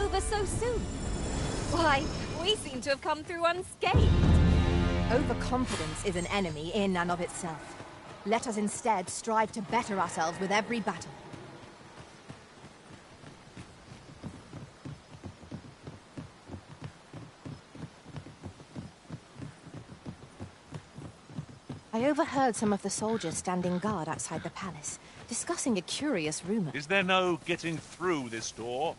over so soon? Why, we seem to have come through unscathed. Overconfidence is an enemy in and of itself. Let us instead strive to better ourselves with every battle. I overheard some of the soldiers standing guard outside the palace, discussing a curious rumor. Is there no getting through this door?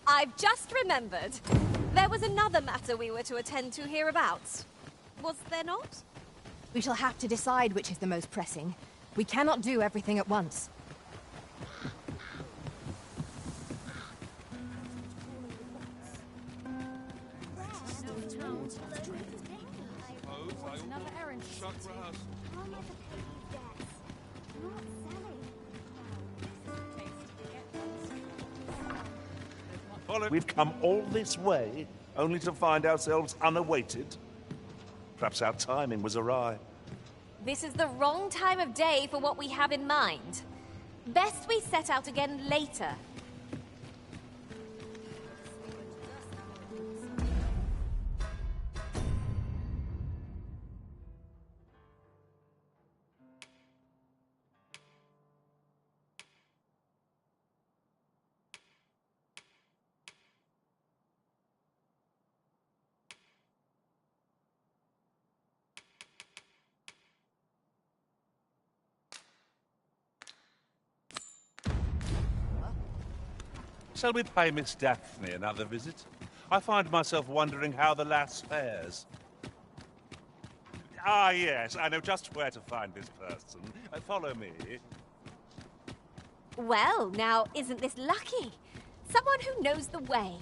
I've just remembered. There was another matter we were to attend to hereabouts. Was there not? We shall have to decide which is the most pressing. We cannot do everything at once. We've come all this way, only to find ourselves unawaited. Perhaps our timing was awry. This is the wrong time of day for what we have in mind. Best we set out again later. Shall we pay Miss Daphne another visit? I find myself wondering how the lass fares. Ah, yes, I know just where to find this person. Follow me. Well, now, isn't this lucky? Someone who knows the way.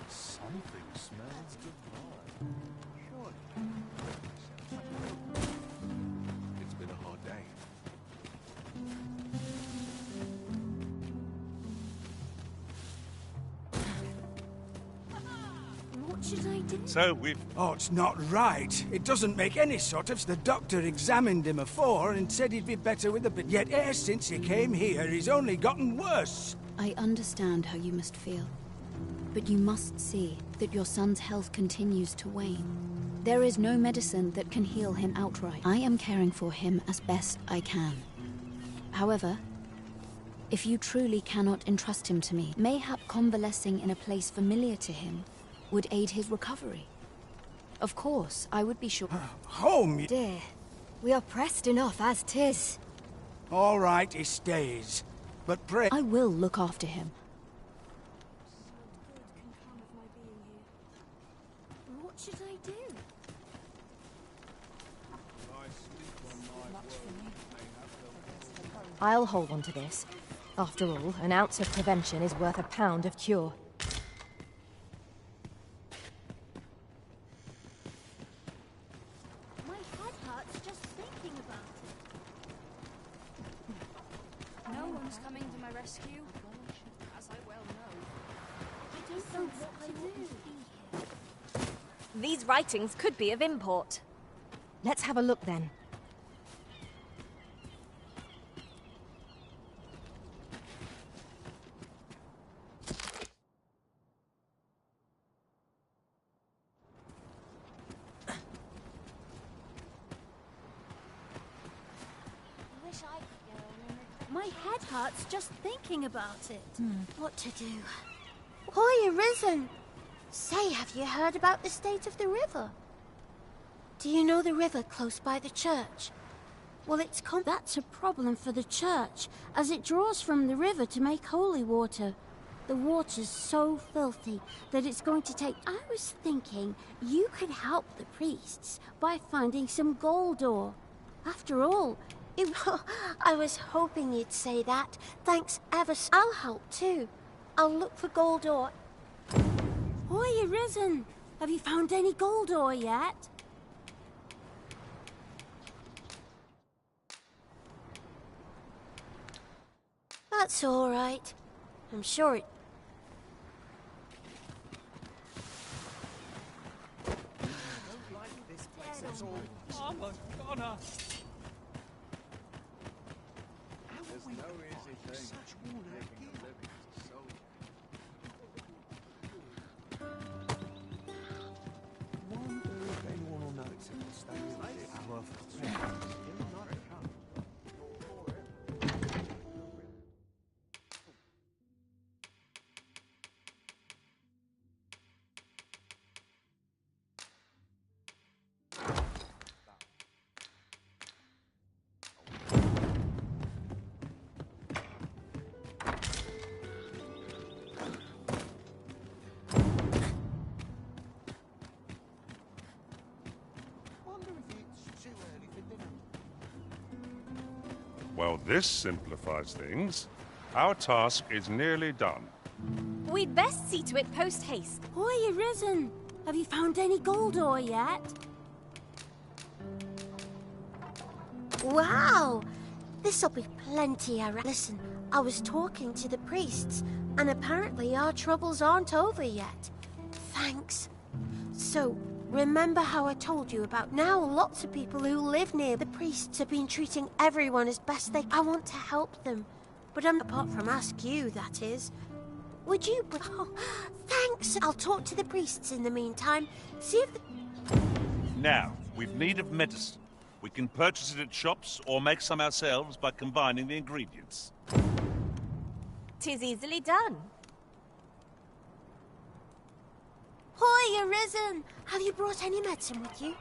Something smells divine. It's been a hard day. What should I do? So we've... Oh, it's not right. It doesn't make any sort of... The doctor examined him afore and said he'd be better with a bit. Yet ever since he came here, he's only gotten worse. I understand how you must feel. But you must see that your son's health continues to wane. There is no medicine that can heal him outright. I am caring for him as best I can. However, if you truly cannot entrust him to me, mayhap convalescing in a place familiar to him would aid his recovery. Of course, I would be sure... Home, Dear, we are pressed enough as 'tis. All right, he stays. But pray... I will look after him. What should I do? I'll hold on to this. After all, an ounce of prevention is worth a pound of cure. My head hurts just thinking about it. No one's coming to my rescue, as I well know. I don't know what to do. These writings could be of import. Let's have a look then. My head hurts just thinking about it. What to do? Hoy, Arisen! Say, have you heard about the state of the river? Do you know the river close by the church? Well, that's a problem for the church, as it draws from the river to make holy water. The water's so filthy that it's going to take... I was thinking you could help the priests by finding some gold ore. After all, I was hoping you'd say that. Thanks ever so... I'll help too. I'll look for gold ore. Hoy, Arisen! Have you found any gold ore yet? That's all right. I'm sure it... Well, this simplifies things. Our task is nearly done. We'd best see to it post-haste. Hoy, Arisen! Have you found any gold ore yet? Wow! This'll be plenty, Listen, I was talking to the priests, and apparently our troubles aren't over yet. Thanks. So, remember how I told you about now lots of people who live near the priests have been treating everyone as best they can. I want to help them, but I'm apart from ask you, that is. Would you... Oh, thanks! I'll talk to the priests in the meantime. See if... Now, we've need of medicine. We can purchase it at shops or make some ourselves by combining the ingredients. 'Tis easily done. Hoy, Arisen! Have you brought any medicine with you?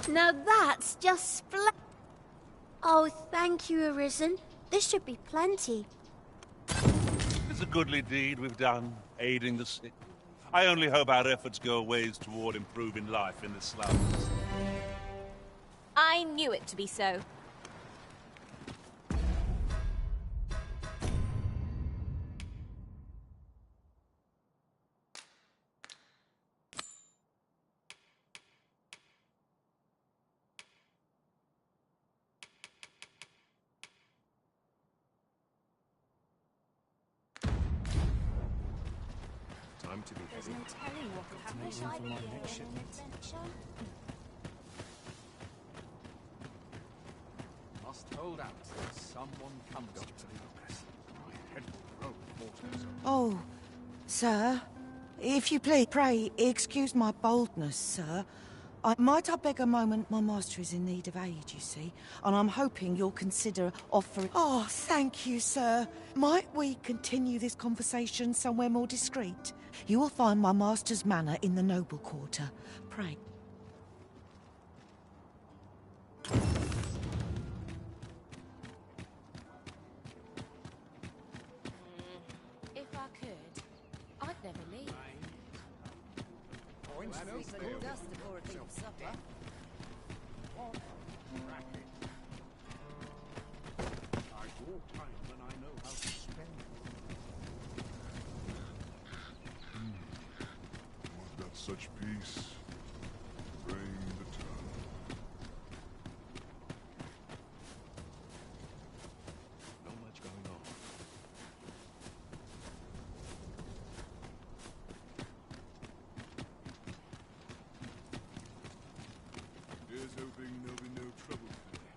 Now that's just splendid. Oh, thank you, Arisen. This should be plenty. It's a goodly deed we've done, aiding the sick. I only hope our efforts go a ways toward improving life in the slums. I knew it to be so. Time to be heading. Must hold out till someone comes to progress. My head will roll mortals. Oh, sir, if you please, pray excuse my boldness, sir. Might I beg a moment? My master is in need of aid, you see, and I'm hoping you'll consider offering... Oh, thank you, sir. Might we continue this conversation somewhere more discreet? You will find my master's manor in the noble quarter. Pray. If I could, I'd never leave. Dust before a big supper. I walk time when I know how to spend. Was that such peace? Reign eternal. Not much going on. Here's hoping there'll be no trouble today.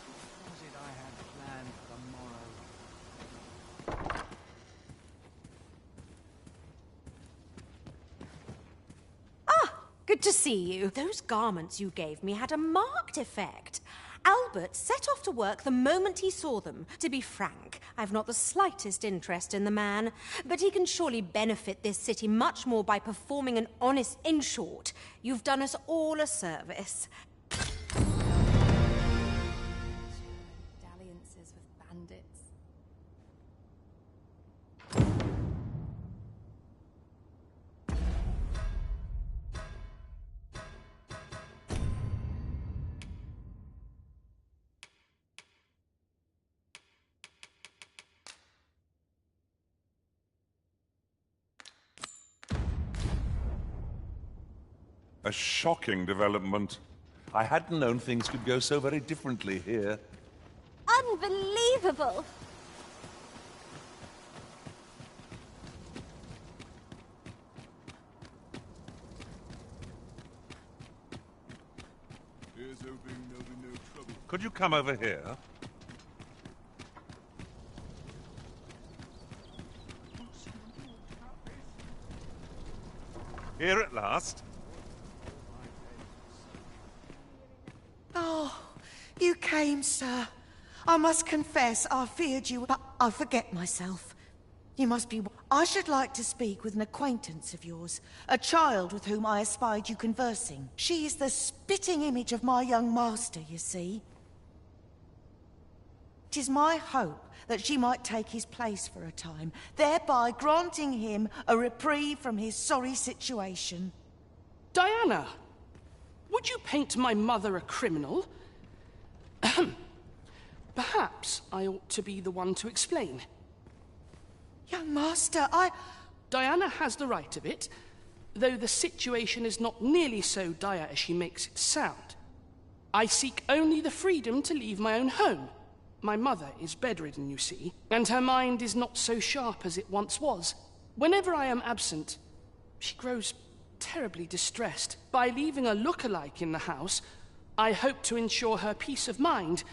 What was it I had planned for tomorrow? Good to see you. Those garments you gave me had a marked effect. Albert set off to work the moment he saw them. To be frank, I've not the slightest interest in the man, but he can surely benefit this city much more by performing an honest... In short, you've done us all a service. Dalliances with bandits. A shocking development. I hadn't known things could go so very differently here. Unbelievable! Here's hoping there'll be no trouble. Could you come over here? Here at last. Oh, you came, sir. I must confess, I feared you, but I forget myself. You must be... I should like to speak with an acquaintance of yours, a child with whom I espied you conversing. She is the spitting image of my young master, you see. It is my hope that she might take his place for a time, thereby granting him a reprieve from his sorry situation. Diana, would you paint my mother a criminal? Ahem. Perhaps I ought to be the one to explain. Young master, Diana has the right of it, though the situation is not nearly so dire as she makes it sound. I seek only the freedom to leave my own home. My mother is bedridden, you see, and her mind is not so sharp as it once was. Whenever I am absent, she grows terribly distressed. By leaving a look-alike in the house, I hope to ensure her peace of mind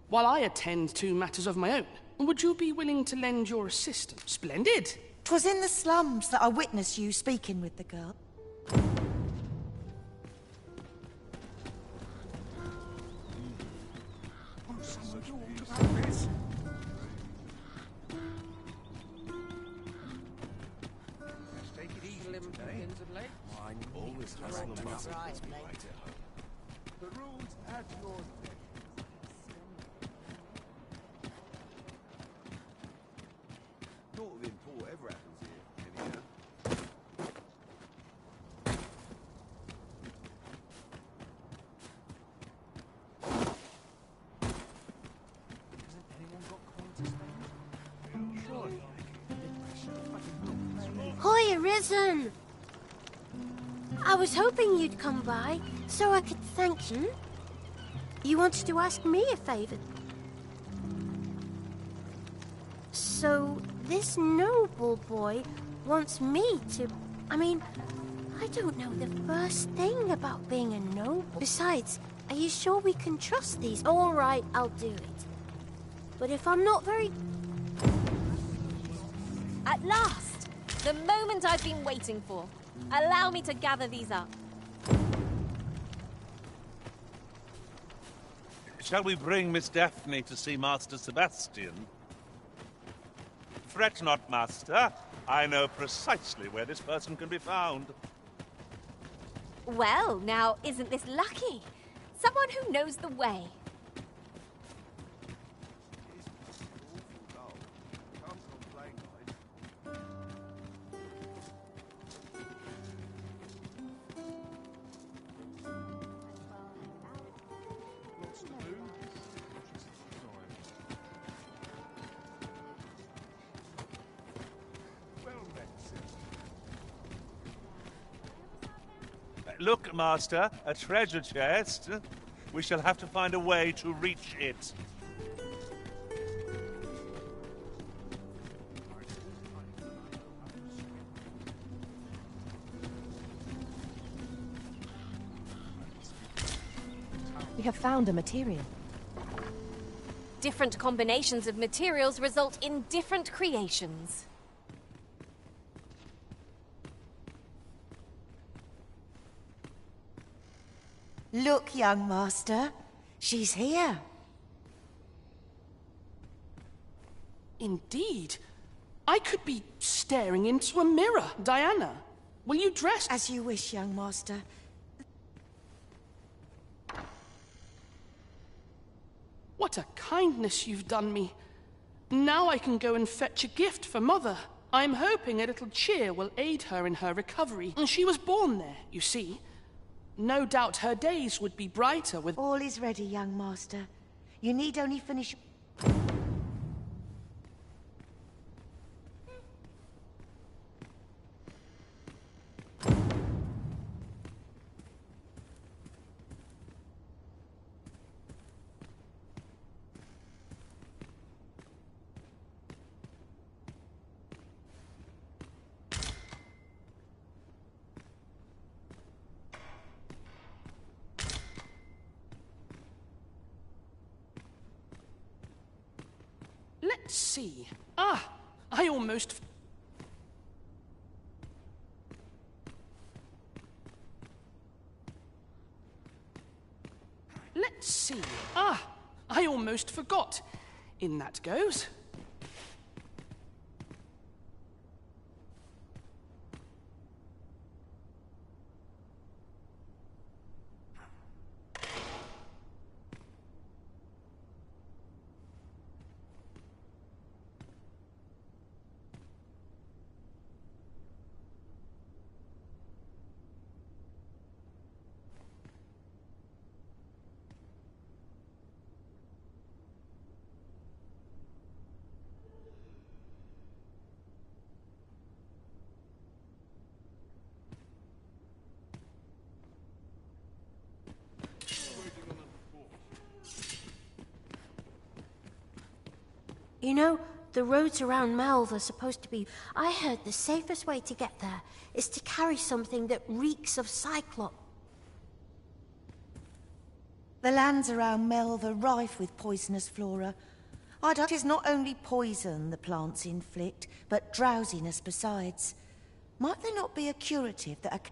while I attend to matters of my own. Would you be willing to lend your assistance? Splendid! 'Twas in the slums that I witnessed you speaking with the girl. Always hustle and bustle. The rules at your neck. Naught of import ever happens here, anyhow. Hasn't anyone got coin to spend? Hoy, Arisen! I was hoping you'd come by so I could thank you. You wanted to ask me a favor. So, this noble boy wants me to... I mean, I don't know the first thing about being a noble. Besides, are you sure we can trust these? All right, I'll do it. But if I'm not very... At last! The moment I've been waiting for. Allow me to gather these up. Shall we bring Miss Daphne to see Master Sebastian? Fret not, Master. I know precisely where this person can be found. Well, now, isn't this lucky? Someone who knows the way. Look, Master, a treasure chest. We shall have to find a way to reach it. We have found a material. Different combinations of materials result in different creations. Look, young master. She's here. Indeed. I could be staring into a mirror. Diana, will you dress... As you wish, young master. What a kindness you've done me. Now I can go and fetch a gift for Mother. I'm hoping a little cheer will aid her in her recovery. She was born there, you see. No doubt her days would be brighter with... All is ready, young master. You need only finish... Let's see. Ah, I almost... Let's see. Ah, I almost forgot. In that goes. You know, the roads around Melve are supposed to be... I heard the safest way to get there is to carry something that reeks of Cyclops. The lands around Melve are rife with poisonous flora. I doubt it's not only poison the plants inflict, but drowsiness besides. Might there not be a curative that...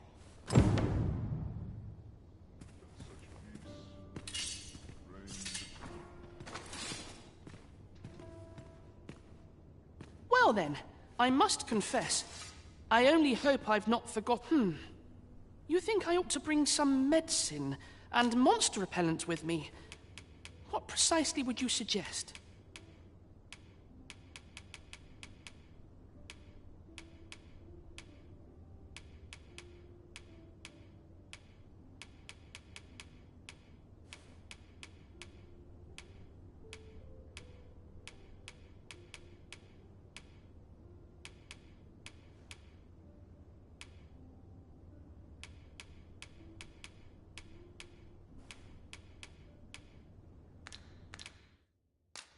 Well then, I must confess, I only hope I've not forgotten. You think I ought to bring some medicine and monster repellent with me? What precisely would you suggest?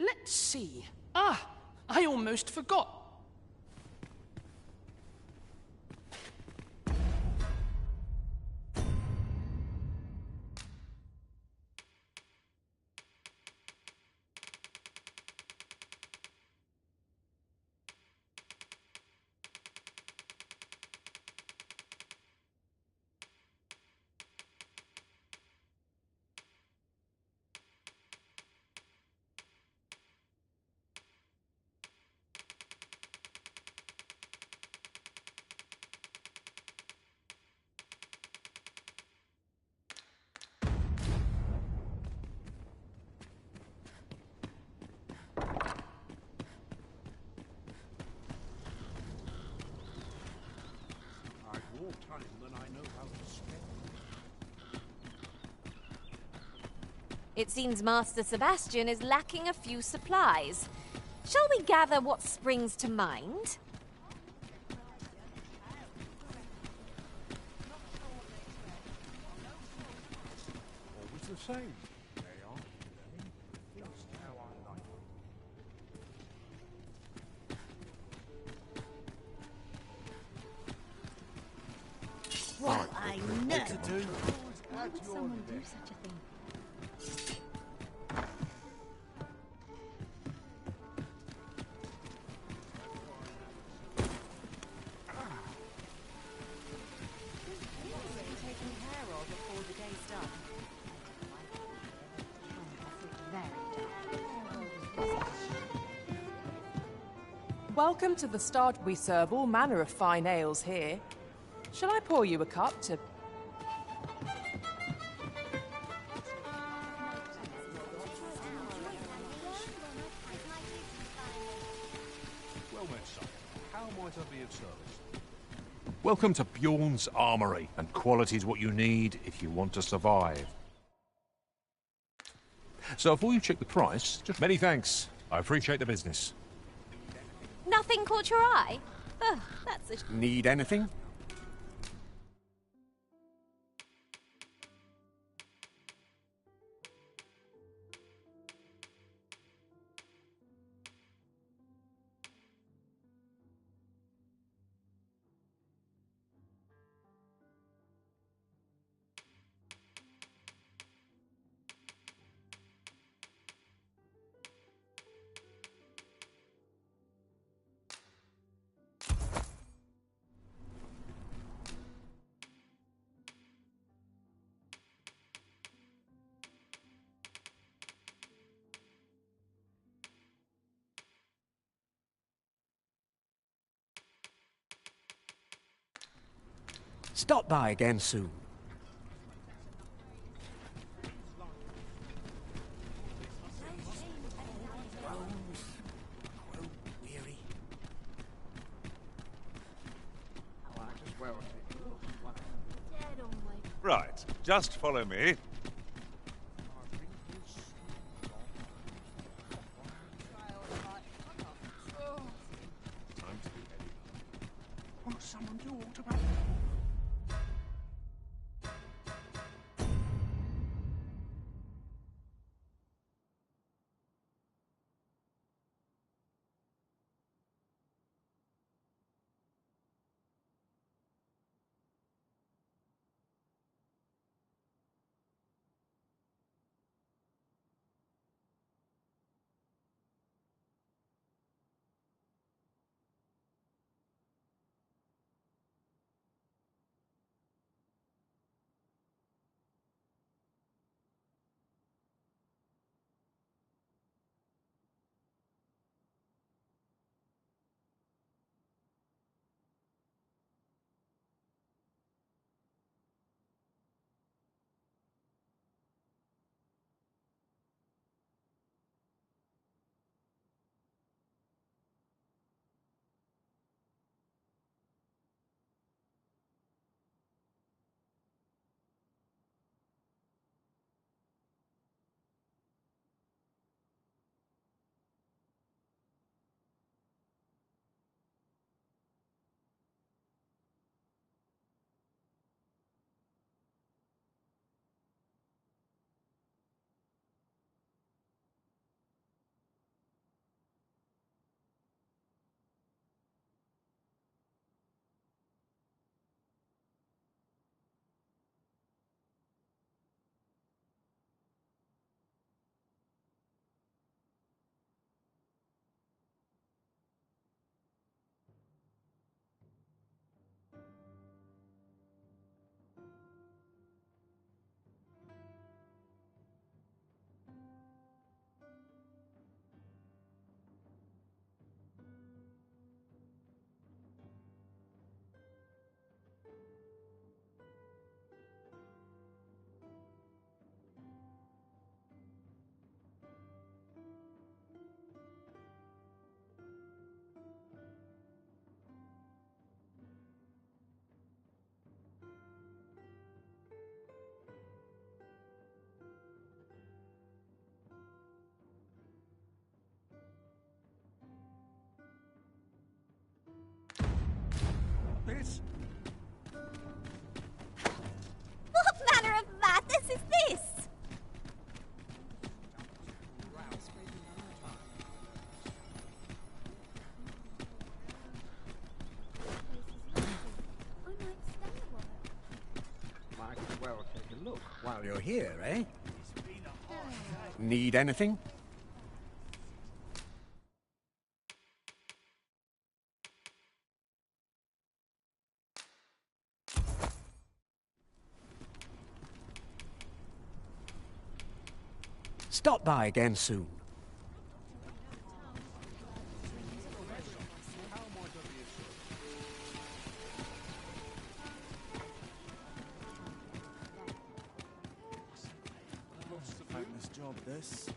Let's see. Ah, I almost forgot. It seems Master Sebastian is lacking a few supplies. Shall we gather what springs to mind? Always the same. They are just how I like them. Well, I know. What to do? Why would someone do such a thing? Welcome to the start. We serve all manner of fine ales here. Shall I pour you a cup to... Well met, son. How might I be of service? Welcome to Bjorn's Armory, and quality's what you need if you want to survive. So before you check the price, just many thanks. I appreciate the business. Nothing caught your eye? Ugh, that's a... Need anything? Stop by again soon. Right, just follow me. Time to be heading. Won't someone do aught about this? What manner of madness is this? Might as well take a look while you're here, eh? Need anything? Stop by again soon. Fabulous job, this.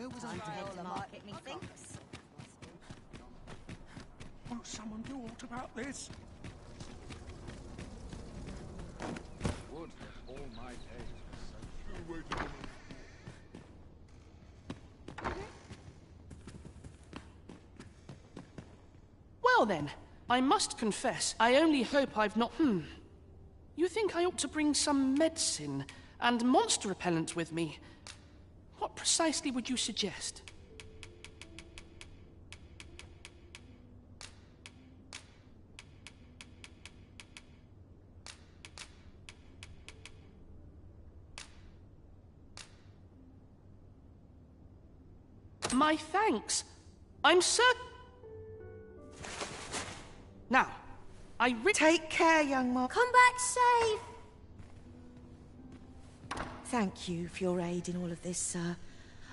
Where was I to head to market, methinks? Won't someone do aught about this? Would that all my days were so Well then, I must confess, I only hope I've not... You think I ought to bring some medicine and monster repellent with me? What precisely would you suggest? My thanks. I'm certain... Now, Take care, young man. Come back safe. Thank you for your aid in all of this, sir.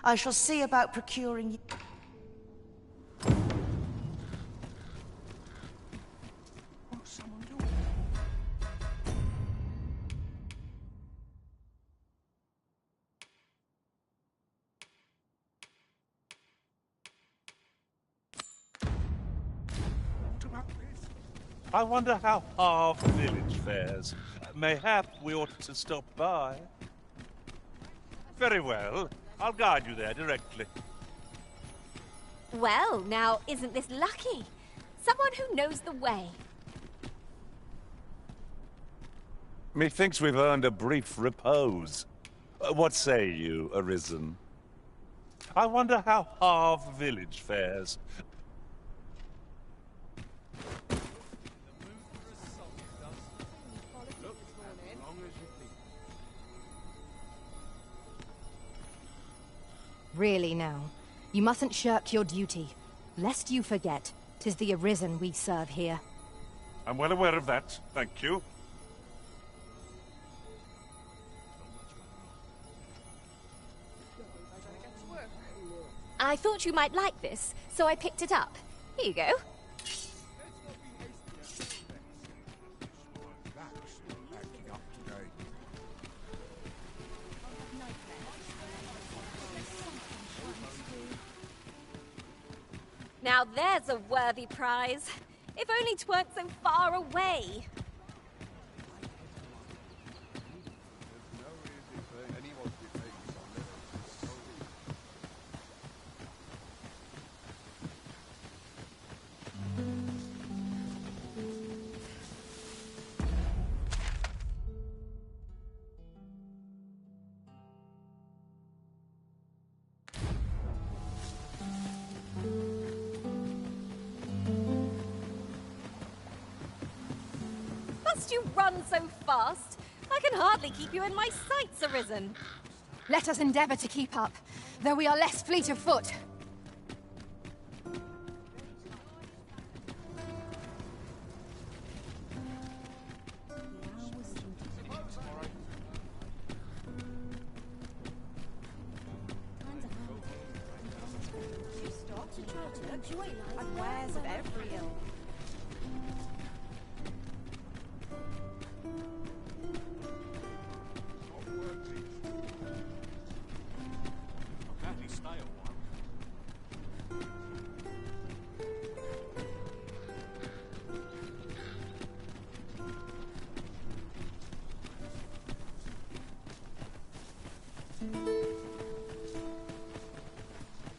I shall see about procuring... Won't someone do aught about this? I wonder how our village fares. Mayhap we ought to stop by. Very well. I'll guide you there directly. Well, now, isn't this lucky? Someone who knows the way. Methinks we've earned a brief repose. What say you, Arisen? I wonder how Harve Village fares. Really now, you mustn't shirk your duty. Lest you forget, 'tis the Arisen we serve here. I'm well aware of that, thank you. I thought you might like this, so I picked it up. Here you go. Now there's a worthy prize. If only 'tweren't so far away. Must you run so fast? I can hardly keep you in my sights, Arisen. Let us endeavor to keep up, though we are less fleet of foot. And wares of every ilk.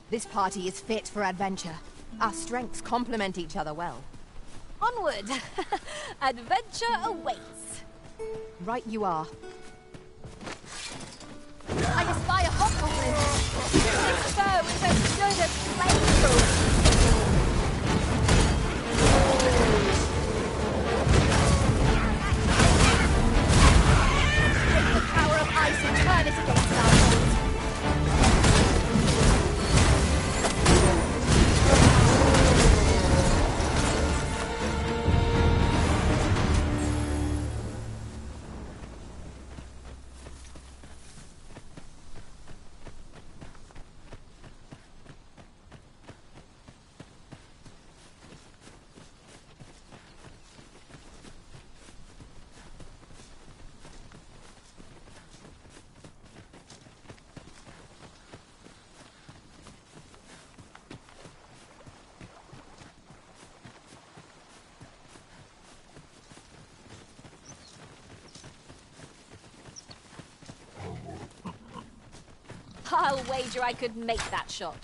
This party is fit for adventure. Our strengths complement each other well. Onward! Adventure awaits. Right you are. I espy a hobgoblin! This foe is as good as flamethrower. Take the power of ice and turn it against our foes. I'll wager I could make that shot.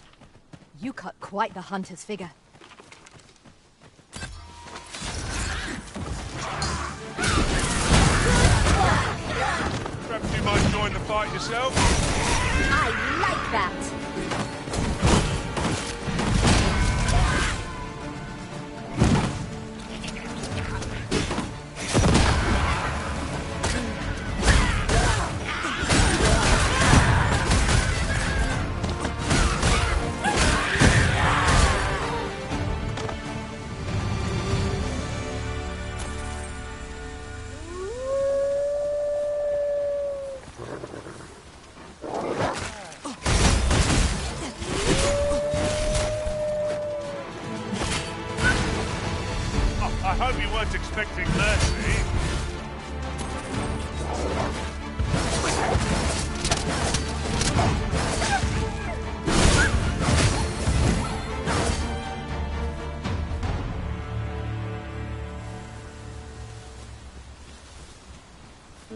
You cut quite the hunter's figure. Perhaps you might join the fight yourself? I like that. I hope you weren't expecting mercy.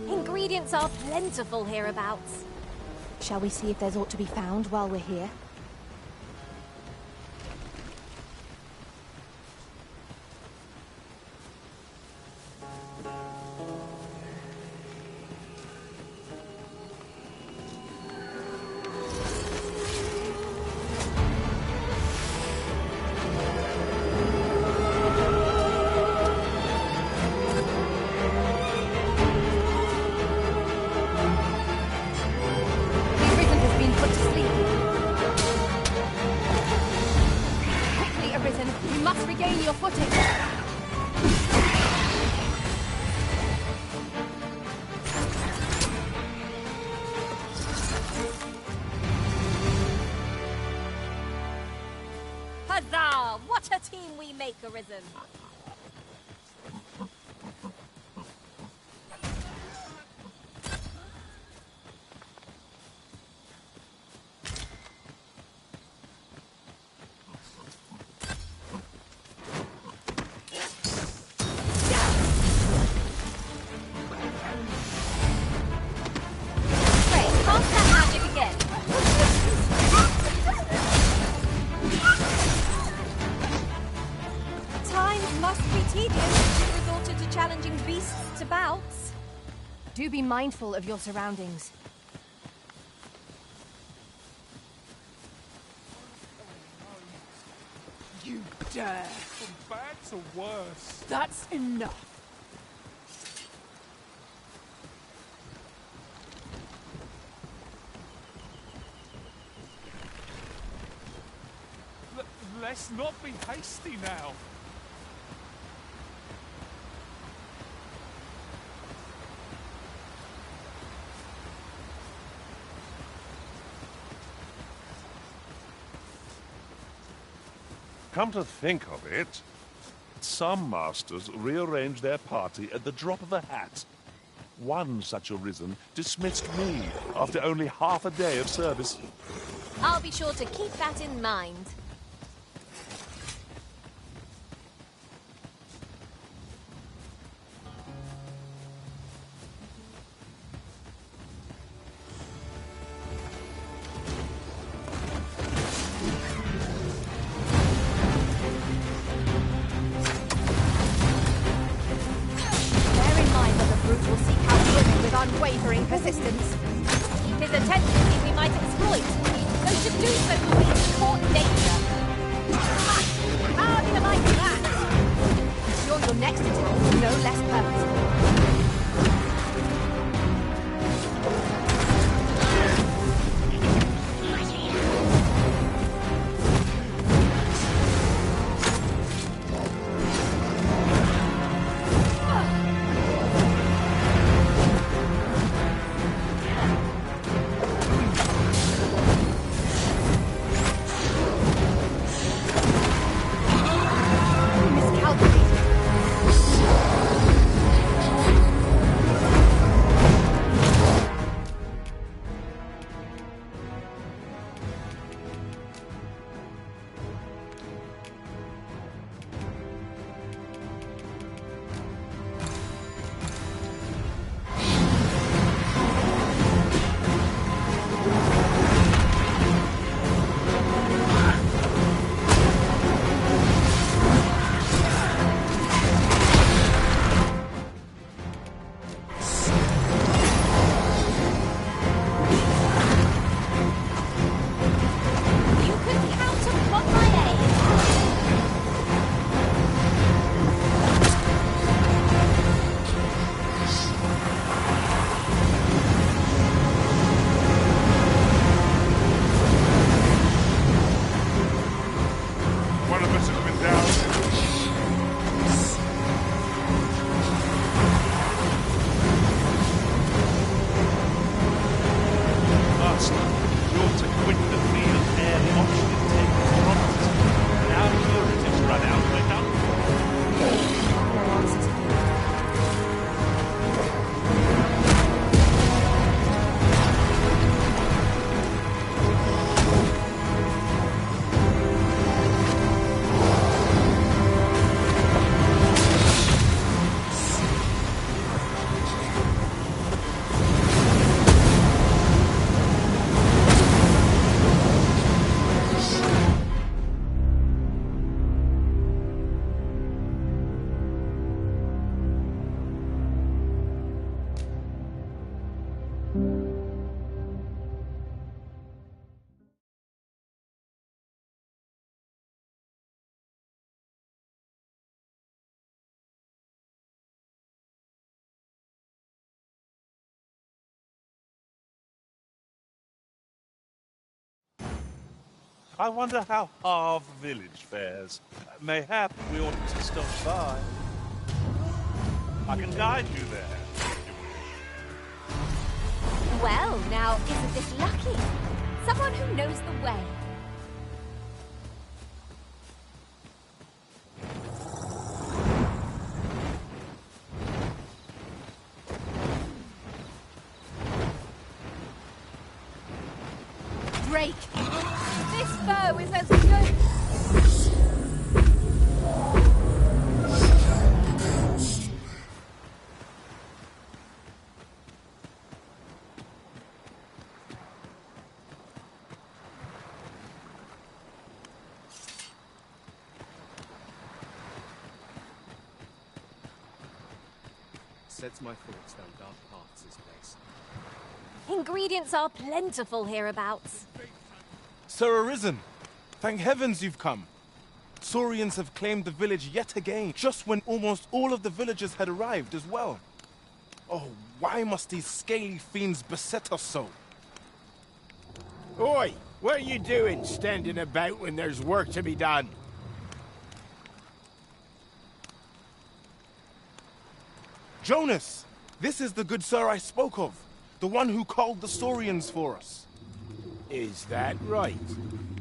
Ingredients are plentiful hereabouts. Shall we see if there's aught to be found while we're here? Huzzah! What a team we make, Arisen! Do be mindful of your surroundings. You dare! From bad to worse. That's enough. Let's not be hasty now. Come to think of it, some masters rearrange their party at the drop of a hat. One such Arisen dismissed me after only half a day of service. I'll be sure to keep that in mind. Unwavering persistence. His a tendency we might exploit, though to do so will be in court danger. How do you like that? Sure, your next attack is no less purposeful. I wonder how Harve Village fares. Mayhap we ought to stop by. I can guide you there. Well, now, isn't this lucky? Someone who knows the way. Drake, this bow is as good... Sets my thoughts down dark paths, this place. Ingredients are plentiful hereabouts. Sir Arisen, thank heavens you've come. Saurians have claimed the village yet again, just when almost all of the villagers had arrived as well. Oh, why must these scaly fiends beset us so? Oi! What are you doing standing about when there's work to be done? Jonas! This is the good sir I spoke of. The one who called the Saurians for us. Is that right?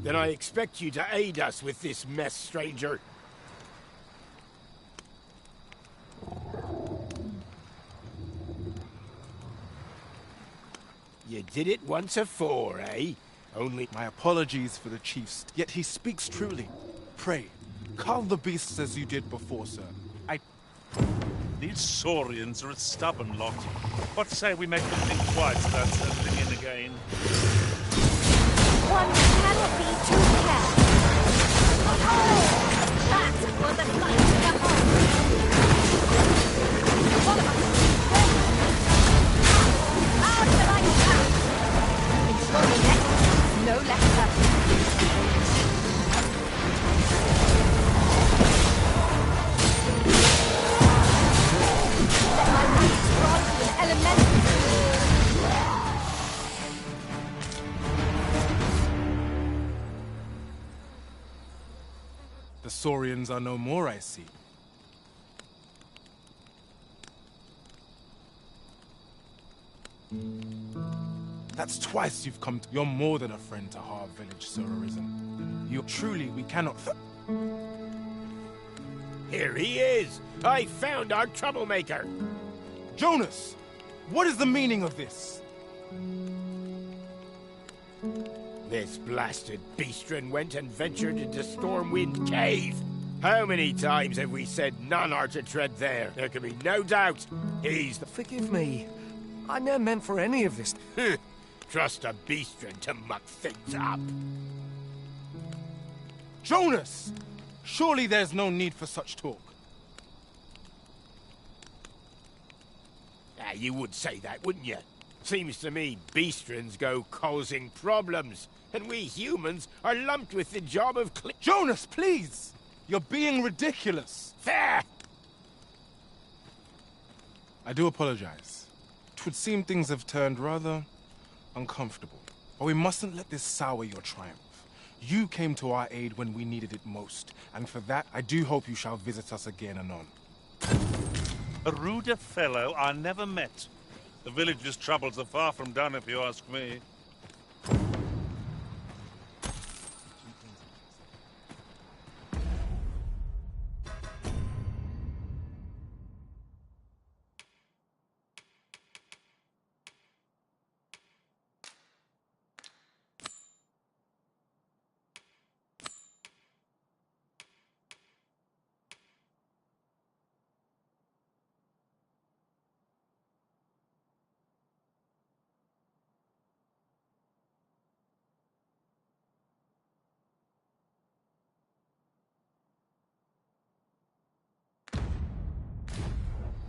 Then I expect you to aid us with this mess, stranger. You did it once afore, eh? Only... My apologies for the chiefs, yet he speaks truly. Pray, cull the beasts as you did before, sir. These Saurians are a stubborn lot. What say we make them think twice about settling in again? One cannot be too careful. Oh, that was a flight to the heart. One of us. How do you like that? Ensure the next, no lesser. The Saurians are no more, I see. That's twice you've come to... You're more than a friend to Harve Village, Sir Arisen. You truly, we cannot... Here he is! I found our troublemaker! Jonas! What is the meaning of this? This blasted beastren went and ventured into Stormwind Cave. How many times have we said none are to tread there? There can be no doubt he's the... Forgive me. I never meant for any of this. Trust a beastren to muck things up. Jonas! Surely there's no need for such talk. You would say that, wouldn't you? Seems to me beastrens go causing problems, and we humans are lumped with the job of Jonas, please! You're being ridiculous. There! I do apologize. 'Twould seem things have turned rather uncomfortable. But we mustn't let this sour your triumph. You came to our aid when we needed it most, and for that I do hope you shall visit us again anon. A ruder fellow I never met. The village's troubles are far from done, if you ask me.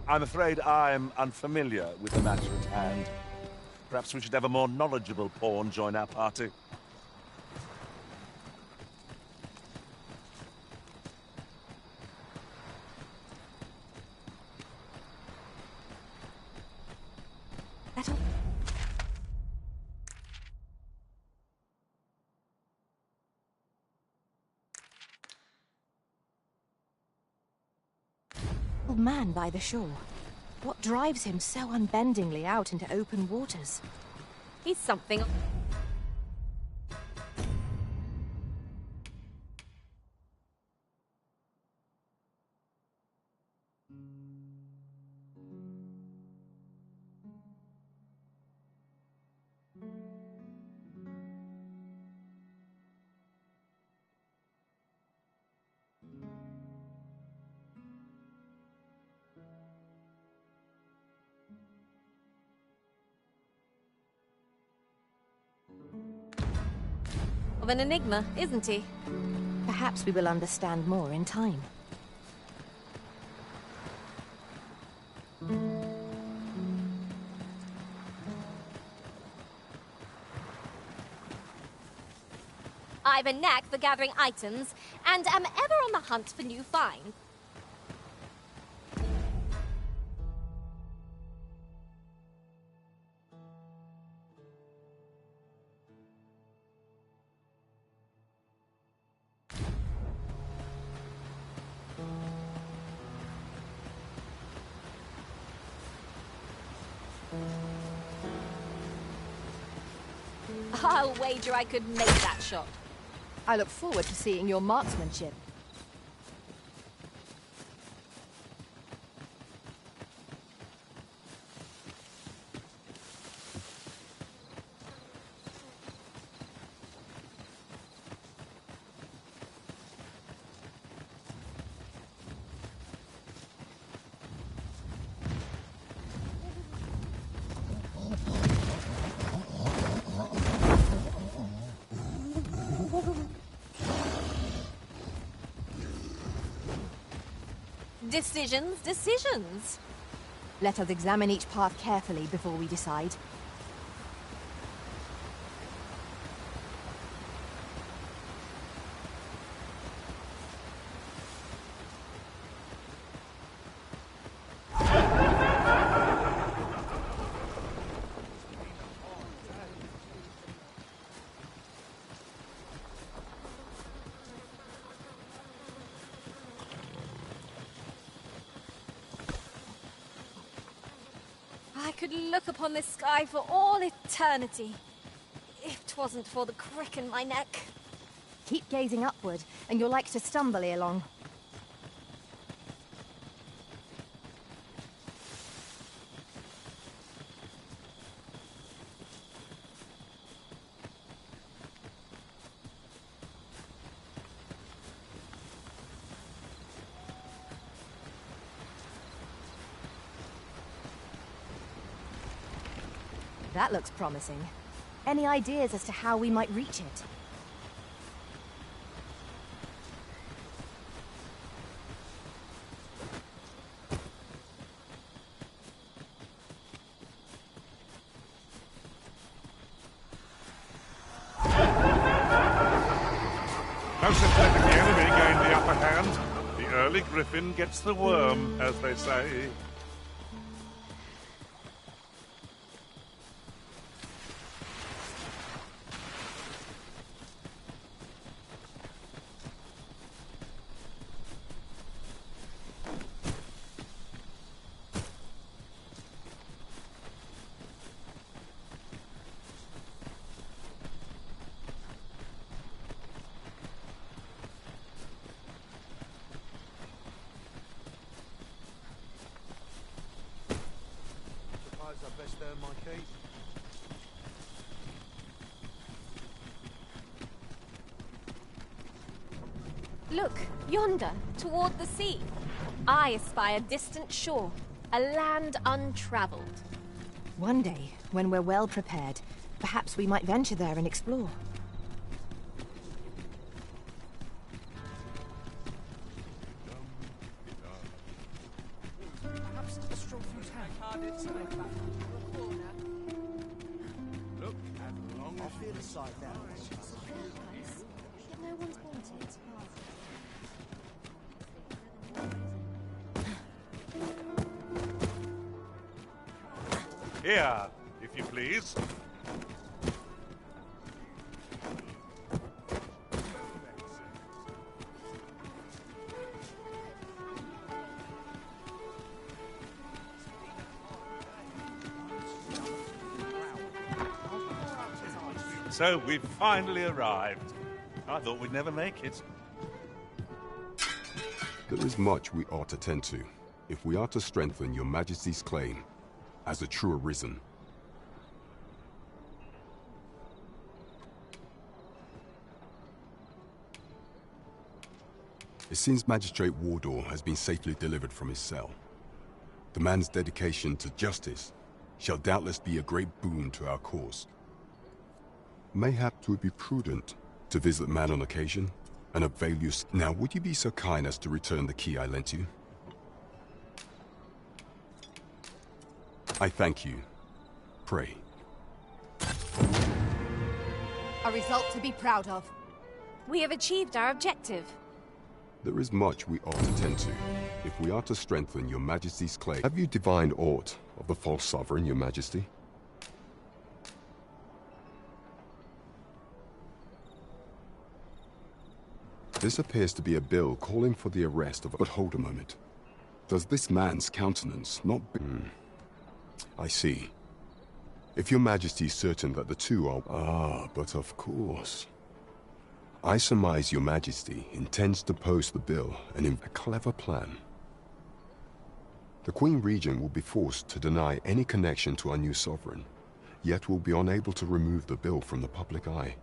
I'm afraid I'm unfamiliar with the matter at hand. Perhaps we should have a more knowledgeable pawn join our party. old man by the shore. What drives him so unbendingly out into open waters? He's something. Of an enigma, isn't he? Perhaps we will understand more in time. I've a knack for gathering items, and am ever on the hunt for new finds. I'll wager I could make that shot. I look forward to seeing your marksmanship. Decisions, decisions. Let us examine each path carefully before we decide. I could look upon this sky for all eternity, if 'twasn't for the crick in my neck. Keep gazing upward, and you're like to stumble ere long. That looks promising. Any ideas as to how we might reach it? No sense letting the enemy gain the upper hand. The early griffin gets the worm, as they say. I best earn my keep. Look, yonder, toward the sea. I espy a distant shore, a land untravelled. One day, when we're well prepared, perhaps we might venture there and explore. Perhaps a stroll through town. Look, and long I feel a side down. No one's wanted. Here, if you please. So we've finally arrived. I thought we'd never make it. There is much we ought to tend to, if we are to strengthen your Majesty's claim as a true Arisen. It seems Magistrate Wardor has been safely delivered from his cell. The man's dedication to justice shall doubtless be a great boon to our cause. Mayhap 'twould be prudent to visit the man on occasion and avail you. Now, would you be so kind as to return the key I lent you? I thank you. Pray. A result to be proud of. We have achieved our objective. There is much we ought to tend to, if we are to strengthen your Majesty's claim. Have you divined aught of the false sovereign, your Majesty? This appears to be a bill calling for the arrest of... But hold a moment. Does this man's countenance not be... I see. If your Majesty is certain that the two are... Ah, but of course. I surmise your Majesty intends to post the bill and in a clever plan. The Queen Regent will be forced to deny any connection to our new sovereign, yet will be unable to remove the bill from the public eye.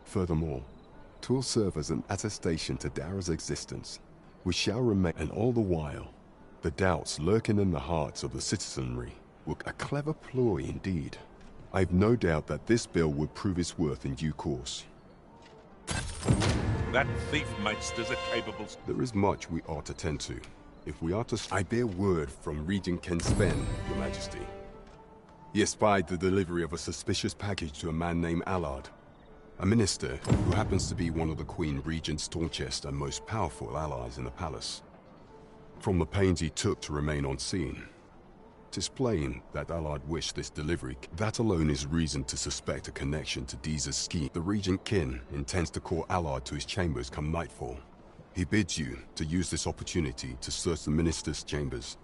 Furthermore, 'twill serve as an attestation to Dara's existence, which shall remain, and all the while, the doubts lurking in the hearts of the citizenry were a clever ploy indeed. I've no doubt that this bill would prove its worth in due course. That thief Maester's a capable... There is much we ought to tend to, if we are to... I bear word from Regent Ken Spen, your Majesty. He espied the delivery of a suspicious package to a man named Allard, a minister who happens to be one of the Queen Regent's staunchest and most powerful allies in the palace. From the pains he took to remain on scene, 'tis plain that Allard wished this delivery. That alone is reason to suspect a connection to Deeza's scheme. The Regent Kin intends to call Allard to his chambers come nightfall. He bids you to use this opportunity to search the minister's chambers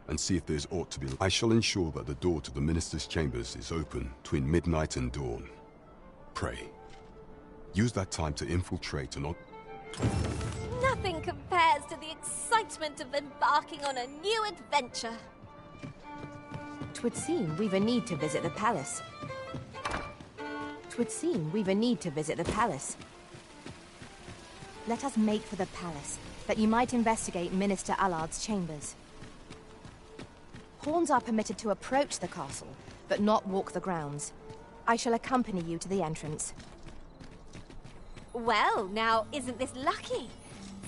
and see if there's aught to be... I shall ensure that the door to the minister's chambers is open between midnight and dawn. Pray, use that time to infiltrate and... Nothing compares to the excitement of embarking on a new adventure. 'Twould seem we've a need to visit the palace. 'Twould seem we've a need to visit the palace. Let us make for the palace, that you might investigate Minister Allard's chambers. Pawns are permitted to approach the castle, but not walk the grounds. I shall accompany you to the entrance. Well, now, isn't this lucky?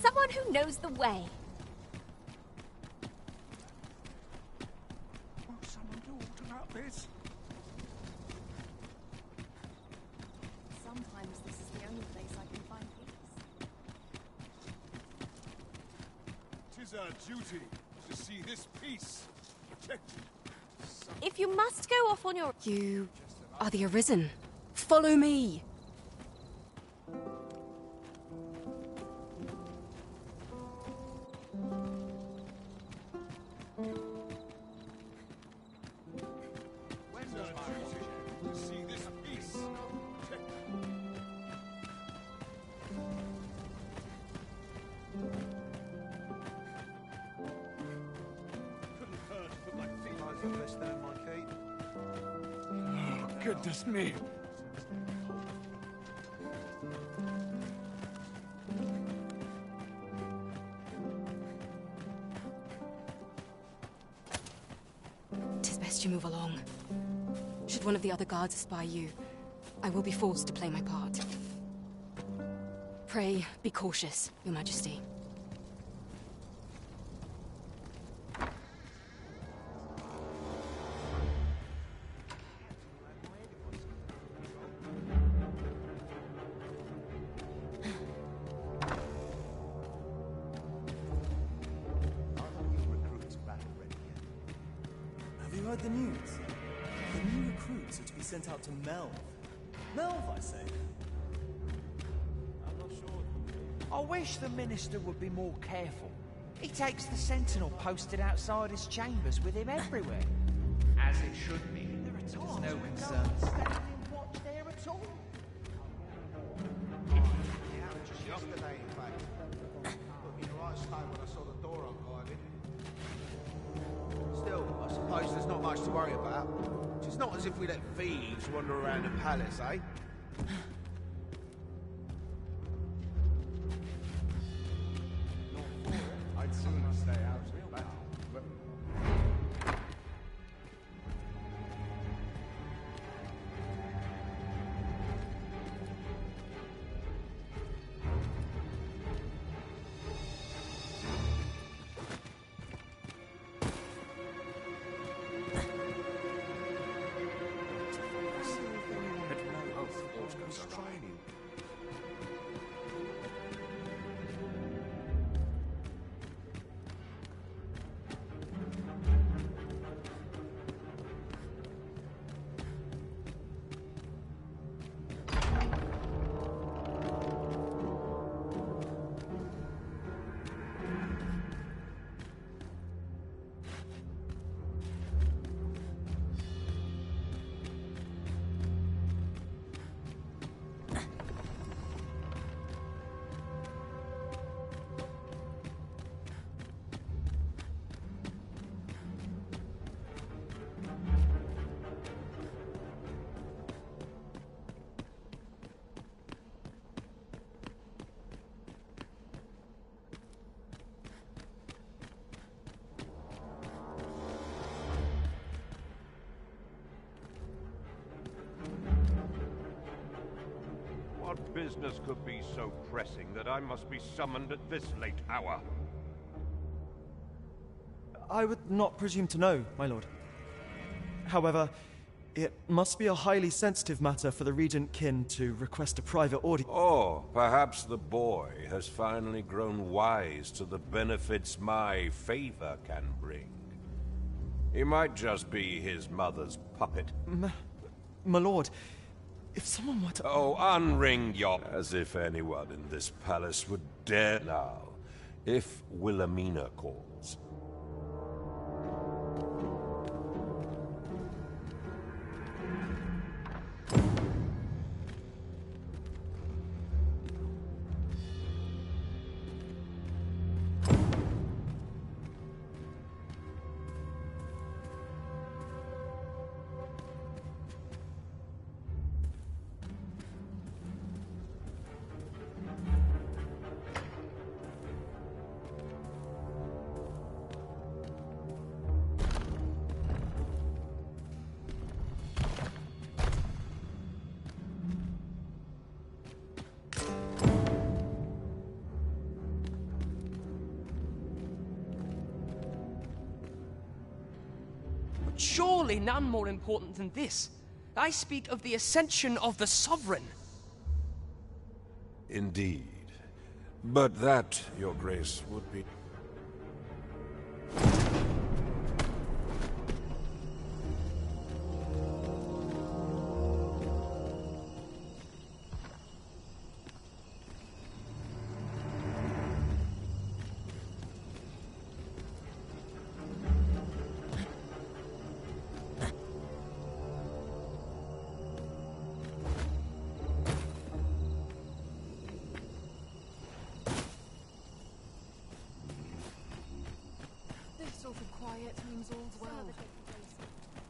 Someone who knows the way. Won't someone do aught about this? Sometimes this is the only place I can find peace. 'Tis our duty to see this peace protected. If you must go off on your... You are the Arisen. Follow me! Goodness me. Tis best you move along. Should one of the other guards espy you, I will be forced to play my part. Pray, be cautious, Your Majesty. Have you heard the news? The new recruits are to be sent out to Melve. Melve, I say. I'm not sure. I wish the Minister would be more careful. He takes the sentinel posted outside his chambers with him everywhere. As it should be. There's no concern. Standing watch there at all. Just yesterday, in fact. Put me in the right state when I saw the door unguarded. Still, I suppose there's not much to worry about. It's not as if we let thieves wander around the palace, eh? I'd sooner stay out of battle. What business could be so pressing that I must be summoned at this late hour? I would not presume to know, my lord. However, it must be a highly sensitive matter for the Regent Kin to request a private audience. Or perhaps the boy has finally grown wise to the benefits my favor can bring. He might just be his mother's puppet. My lord, if someone were to... Oh, unring your... As if anyone in this palace would dare now. If Wilhelmina calls. Surely none more important than this. I speak of the ascension of the Sovereign. Indeed. But that, Your Grace, would be...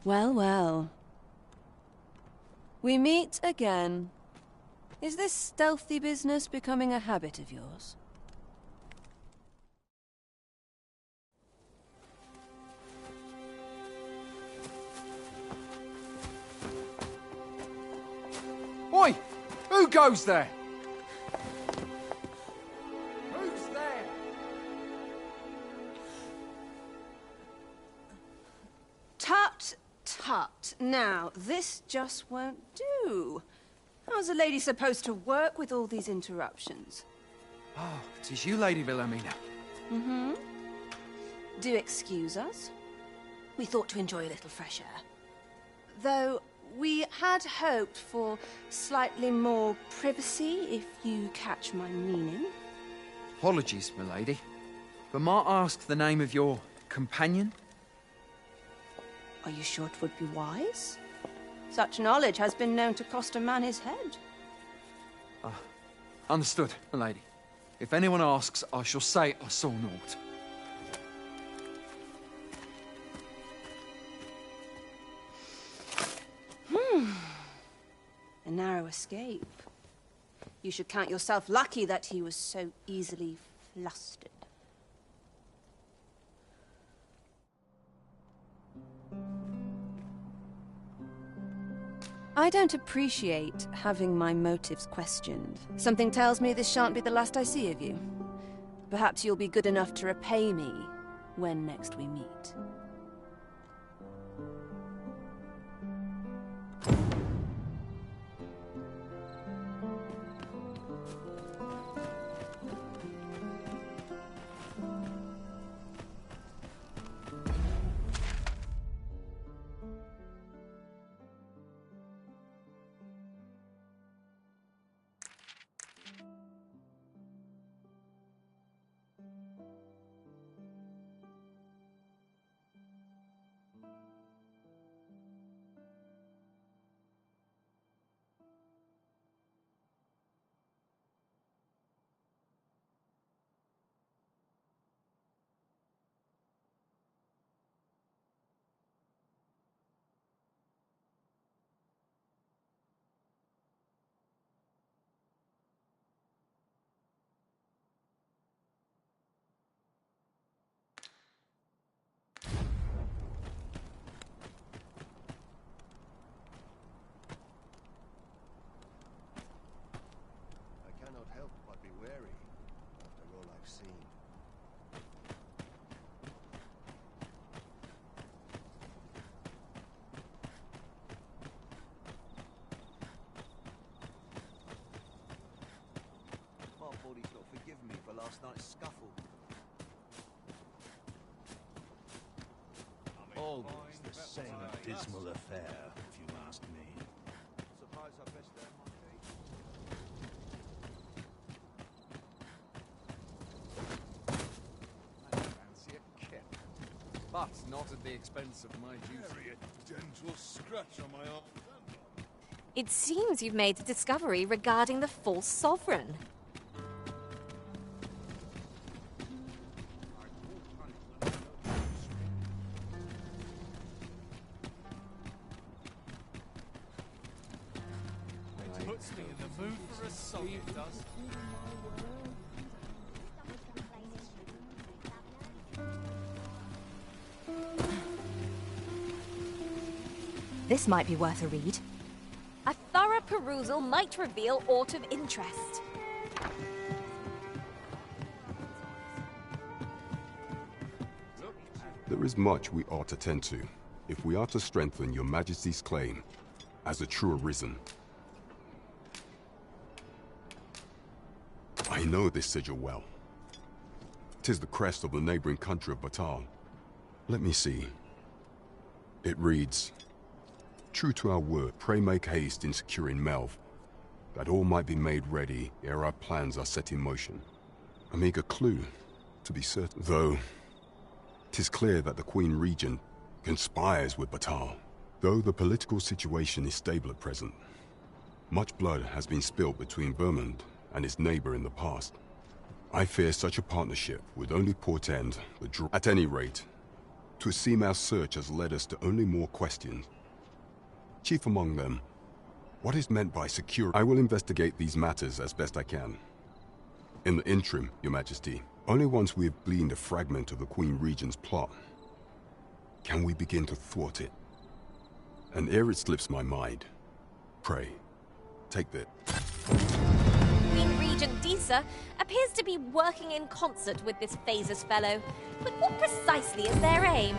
Well, well. We meet again. Is this stealthy business becoming a habit of yours? Oi! Who goes there? Who's there? Tut, tut. Now, this just won't do. How's a lady supposed to work with all these interruptions? Oh, it is you, Lady Wilhelmina. Mm-hmm. Do excuse us. We thought to enjoy a little fresh air. Though we had hoped for slightly more privacy, if you catch my meaning. Apologies, milady. But might I ask the name of your companion? Are you sure it would be wise? Such knowledge has been known to cost a man his head. Understood, my lady. If anyone asks, I shall say I saw naught. A narrow escape. You should count yourself lucky that he was so easily flustered. I don't appreciate having my motives questioned. Something tells me this shan't be the last I see of you. Perhaps you'll be good enough to repay me when next we meet. Last night's scuffle. Always the same dismal affair, if you ask me. Suppose I best earn my keep. I fancy a kick, but not at the expense of my duty. A gentle scratch on my arm. It seems you've made a discovery regarding the false sovereign. Puts me in the mood for a song, it does. This might be worth a read. A thorough perusal might reveal aught of interest. There is much we ought to tend to, if we are to strengthen your Majesty's claim as a true Arisen. I know this sigil well. 'Tis the crest of the neighboring country of Battahl. Let me see. It reads, "True to our word, pray make haste in securing Melve, that all might be made ready ere our plans are set in motion." A meager clue, to be certain. Though, 'tis clear that the Queen Regent conspires with Battahl. Though the political situation is stable at present, much blood has been spilled between Vermund and its neighbor in the past. I fear such a partnership would only portend the draw. At any rate, 'twould seem our search has led us to only more questions. Chief among them, what is meant by security? I will investigate these matters as best I can. In the interim, Your Majesty, only once we have gleaned a fragment of the Queen Regent's plot can we begin to thwart it. And ere it slips my mind, pray, take this. Queen Regent Disa appears to be working in concert with this Phases fellow. But what precisely is their aim?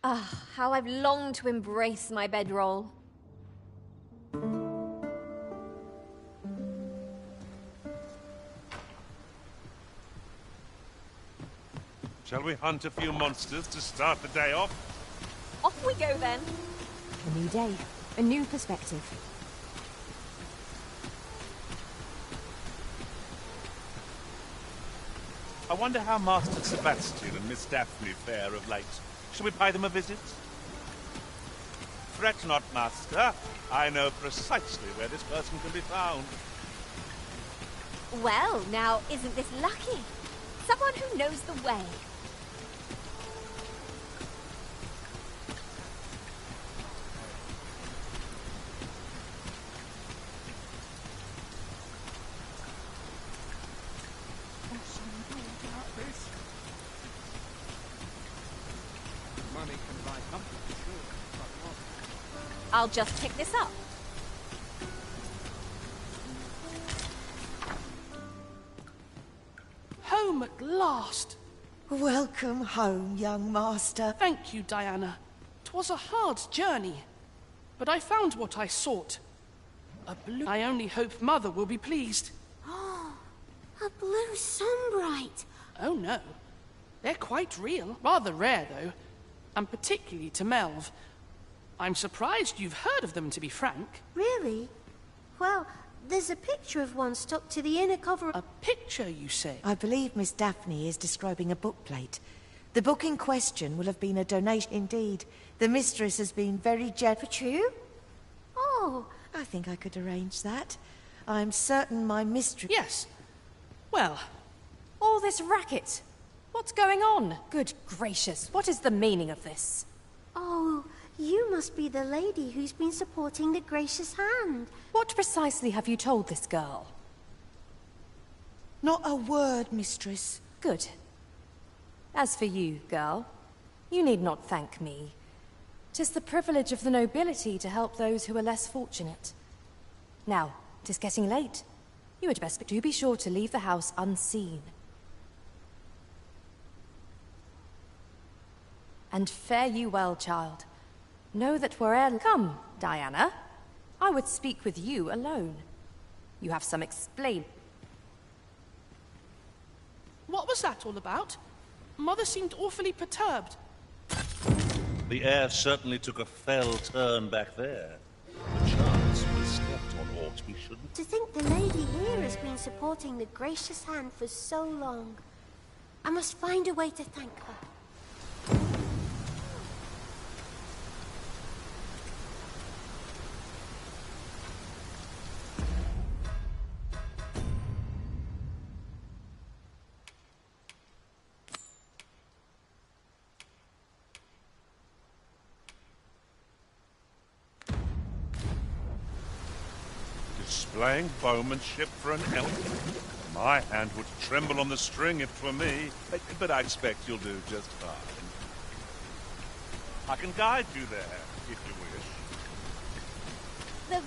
Ah, how I've longed to embrace my bedroll. Shall we hunt a few monsters to start the day off? Off we go then. A new day, a new perspective. I wonder how Master Sebastian and Miss Daphne fare of late. Shall we pay them a visit? Fret not, Master. I know precisely where this person can be found. Well, now, isn't this lucky? Someone who knows the way. Money can buy comfort, sure, but what? I'll just pick this up. Home at last. Welcome home, young master. Thank you, Diana. 'Twas a hard journey, but I found what I sought. A blue... I only hope Mother will be pleased. A blue sunbright. Oh, no. They're quite real. Rather rare, though, and particularly to Melv. I'm surprised you've heard of them, to be frank. Really? Well, there's a picture of one stuck to the inner cover. A picture, you say? I believe Miss Daphne is describing a bookplate. The book in question will have been a donation indeed. The mistress has been very generous. True? Oh. I think I could arrange that. I'm certain my mistress... Yes. Well, all this racket. What's going on? Good gracious, what is the meaning of this? Oh, you must be the lady who's been supporting the Gracious Hand. What precisely have you told this girl? Not a word, mistress. Good. As for you, girl, you need not thank me. 'Tis the privilege of the nobility to help those who are less fortunate. Now, 'tis getting late. You had best be sure to leave the house unseen. And fare you well, child. Know that where'er... Come, Diana. I would speak with you alone. You have some explain... What was that all about? Mother seemed awfully perturbed. The air certainly took a fell turn back there. Perchance we stepped on aught we shouldn't. To think the lady here has been supporting the Gracious Hand for so long. I must find a way to thank her. Displaying bowmanship for an elk. My hand would tremble on the string if 'twere me, but I expect you'll do just fine. I can guide you there, if you wish. The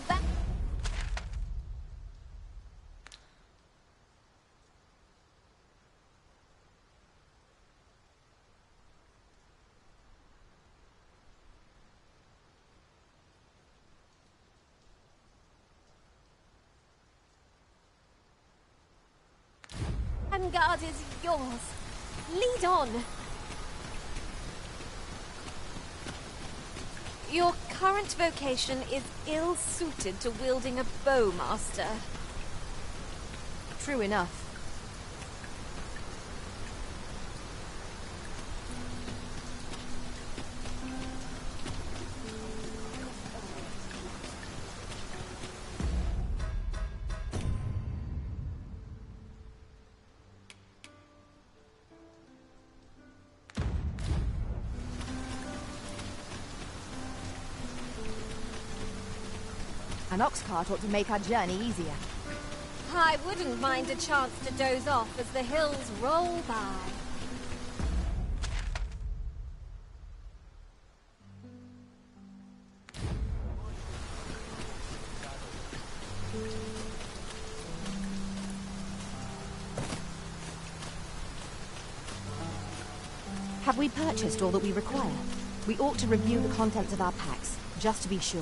vanguard is yours. Lead on. Your current vocation is ill-suited to wielding a bow, Master. True enough. An ox cart ought to make our journey easier. I wouldn't mind a chance to doze off as the hills roll by. Have we purchased all that we require? We ought to review the contents of our packs, just to be sure.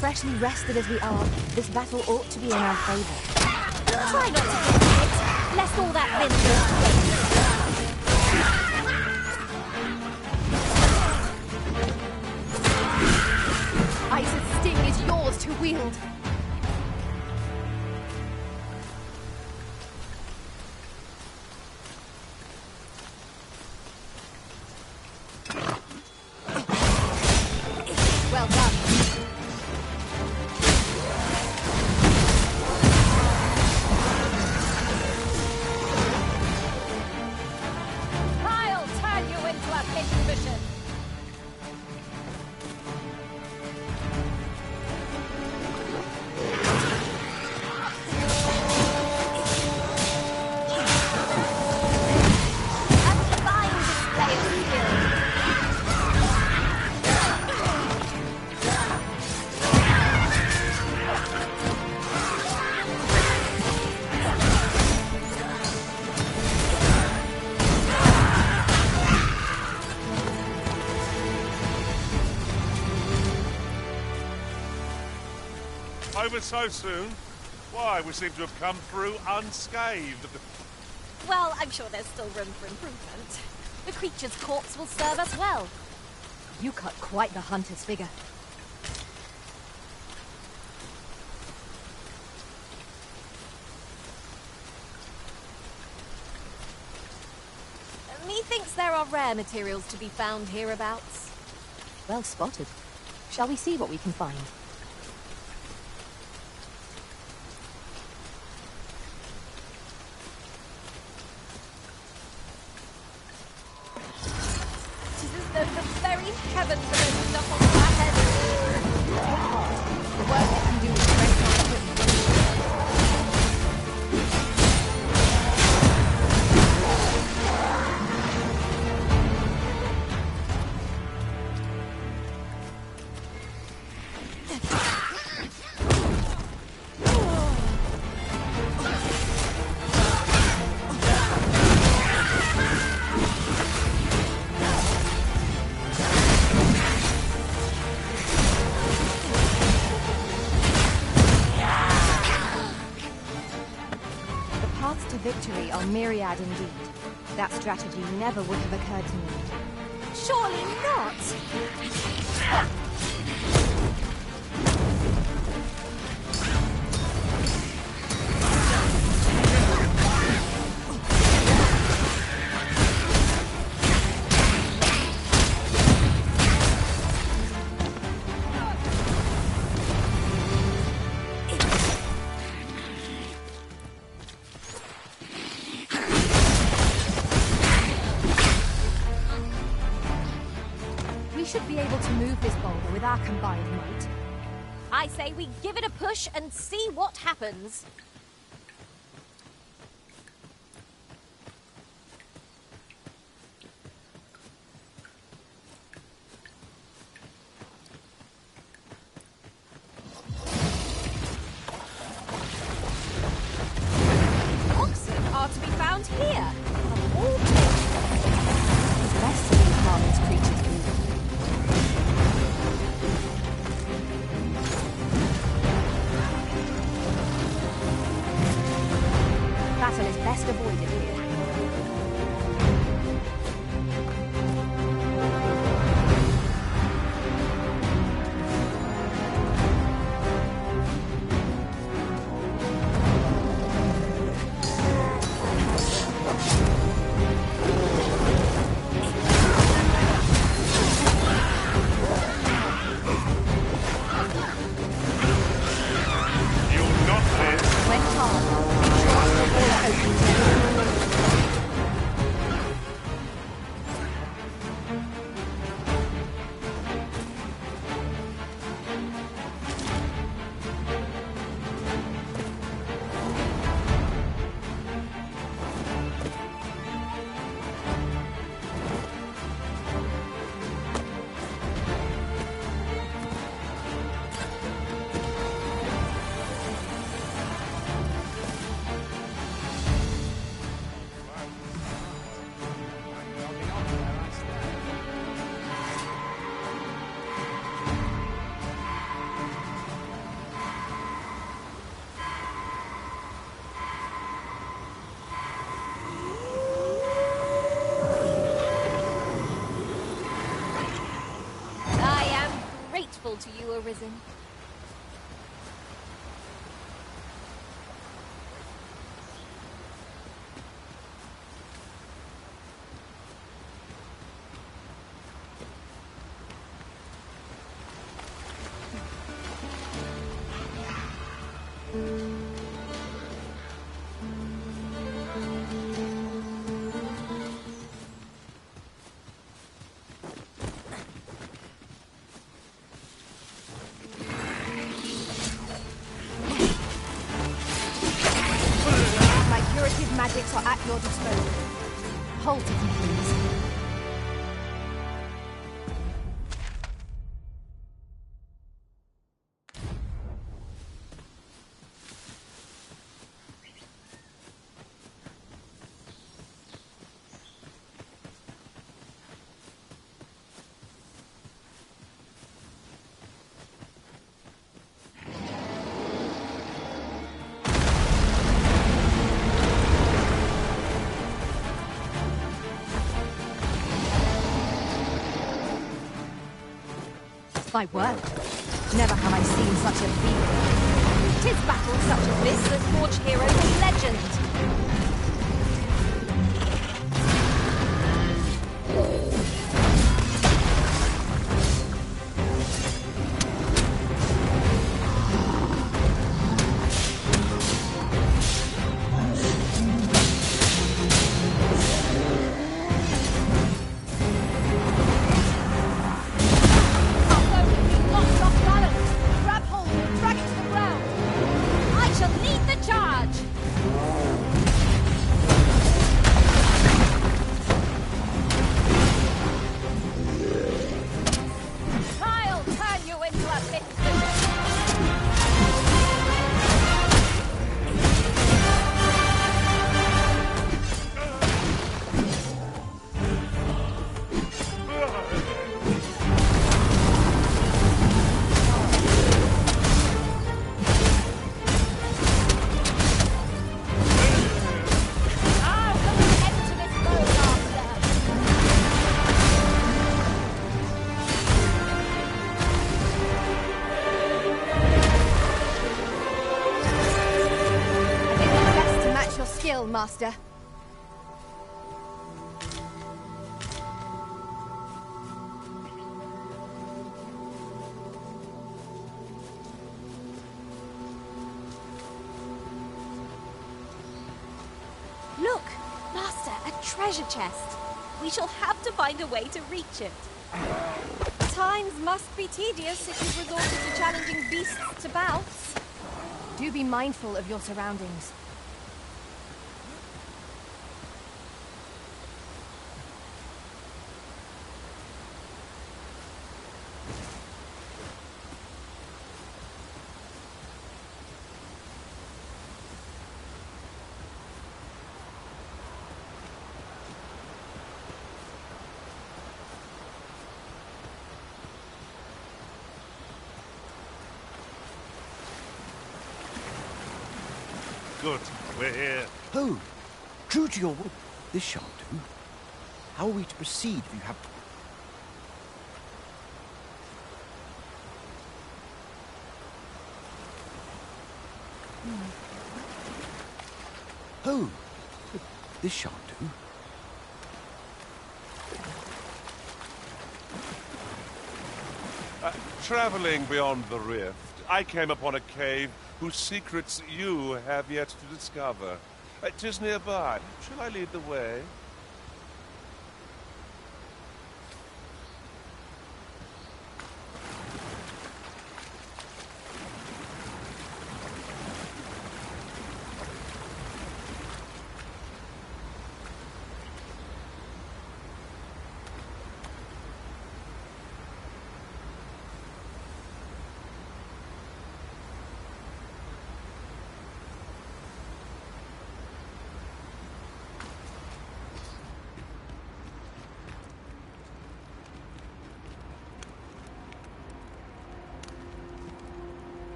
Freshly rested as we are, this battle ought to be in our favor. Try not to get hit, lest all that wind goes Ice's sting is yours to wield. Well done. I'll turn you into a pincushion. A fine display of skill. Over so soon? Why, we seem to have come through unscathed. Well, I'm sure there's still room for improvement. The creature's corpse will serve us well. You cut quite the hunter's figure. Methinks there are rare materials to be found hereabouts. Well spotted. Shall we see what we can find? Tis as though the very heavens are opened up on our heads. Take heart. The work that can do is rest on equipment. Victory are myriad indeed. That strategy never would have occurred to me. Surely not! We should be able to move this boulder with our combined might. I say we give it a push and see what happens. Oxen are to be found here. Of all places. It's best to leave harmless creatures be. to you, Arisen. Magics are at your disposal. Hold to them, please. My word, never have I seen such a field. 'Tis battles such as this that forge heroes and legends. Master. Look, Master, a treasure chest. We shall have to find a way to reach it. Times must be tedious if you've resorted to challenging beasts to bouts. Do be mindful of your surroundings. Good, we're here. Oh, true to your word. This shan't do. How are we to proceed if you have... Oh, this shan't do. Traveling beyond the rift, I came upon a cave whose secrets you have yet to discover. 'Tis nearby. Shall I lead the way?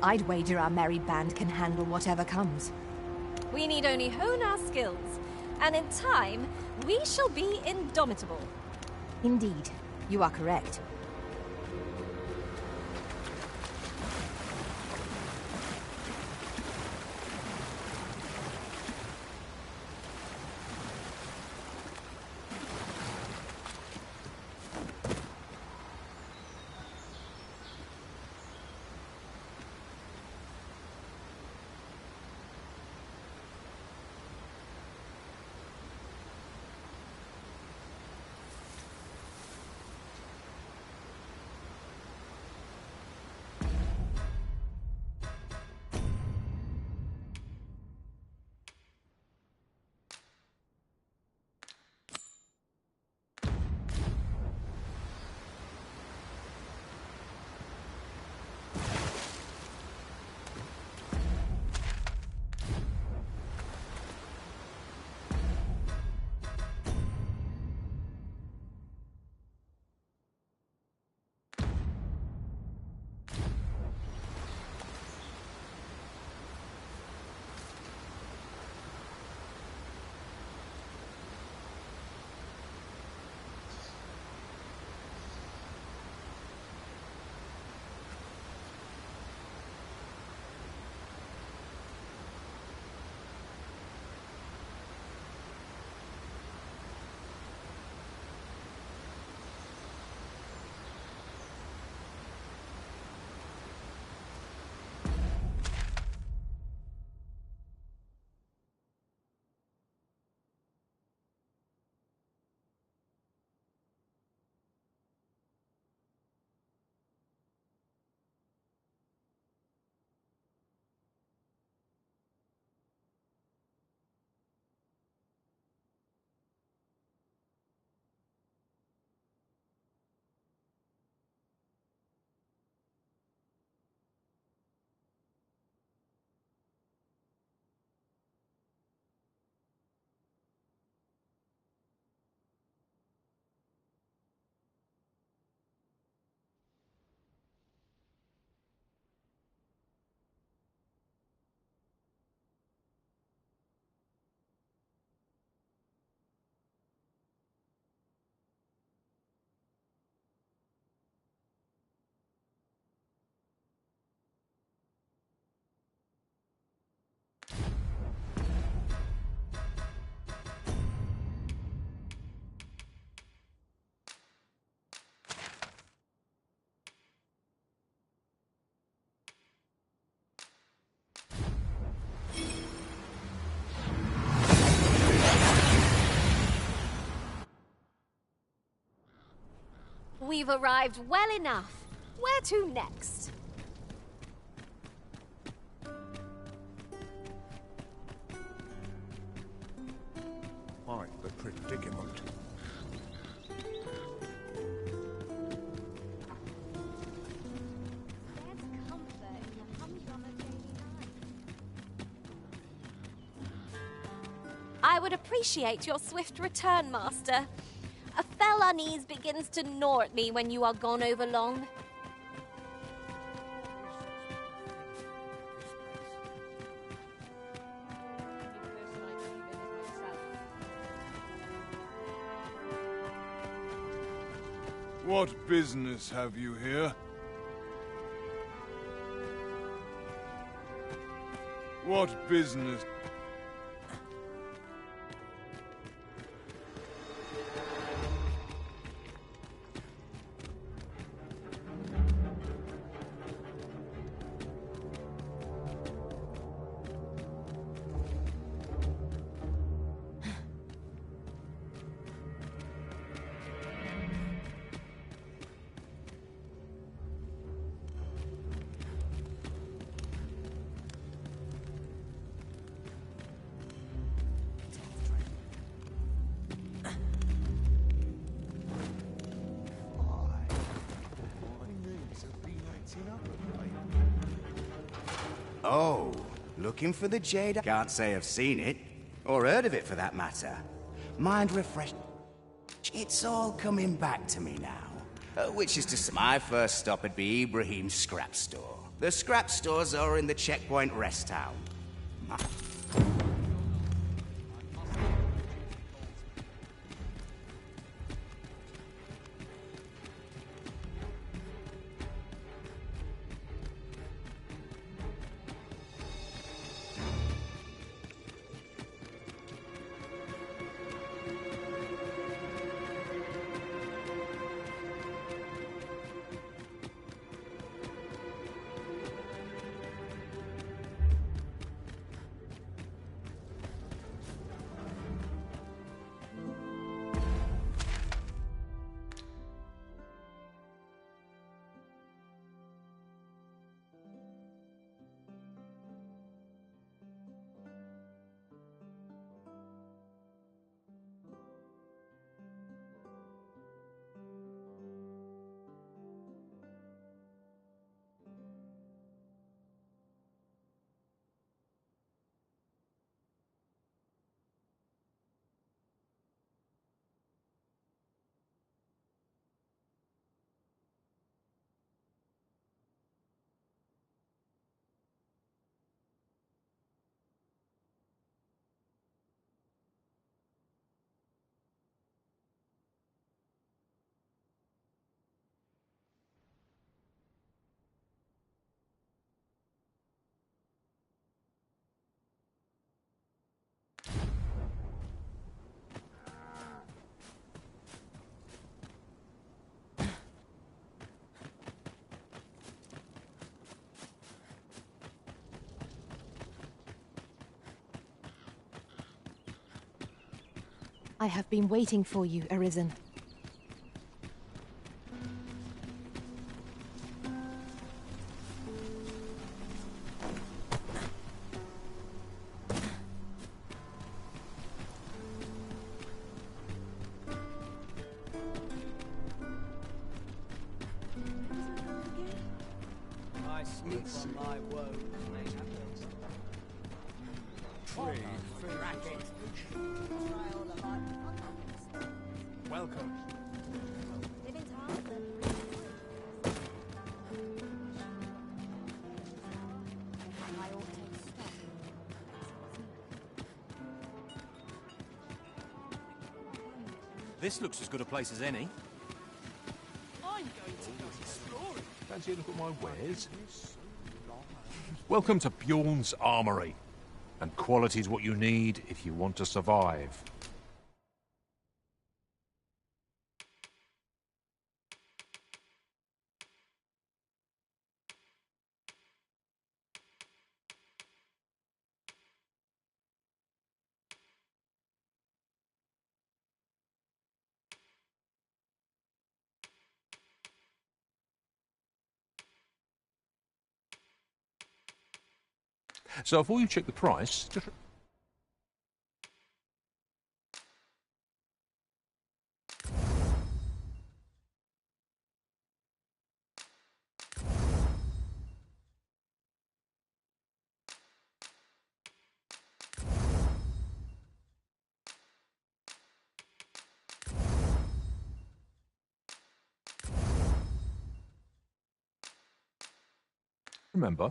I'd wager our merry band can handle whatever comes. We need only hone our skills, and in time, we shall be indomitable. Indeed, you are correct. we've arrived well enough. Where to next? Quite the predicament. I would appreciate your swift return, Master. A fell unease begins to gnaw at me when you are gone over long. What business have you here? What business? Oh, looking for the Jade? Can't say I've seen it, or heard of it for that matter. Mind refresh. It's all coming back to me now. Which is to say, my first stop would be Ibrahim's scrap store. The scrap stores are in the Checkpoint Rest Town. I have been waiting for you, Arisen. I sleep on my woes. Trade Welcome. This looks as good a place as any. I'm going to go exploring. Fancy a look at my wares? Welcome to Bjorn's Armory. And quality's what you need if you want to survive. So before you check the price, just... Remember,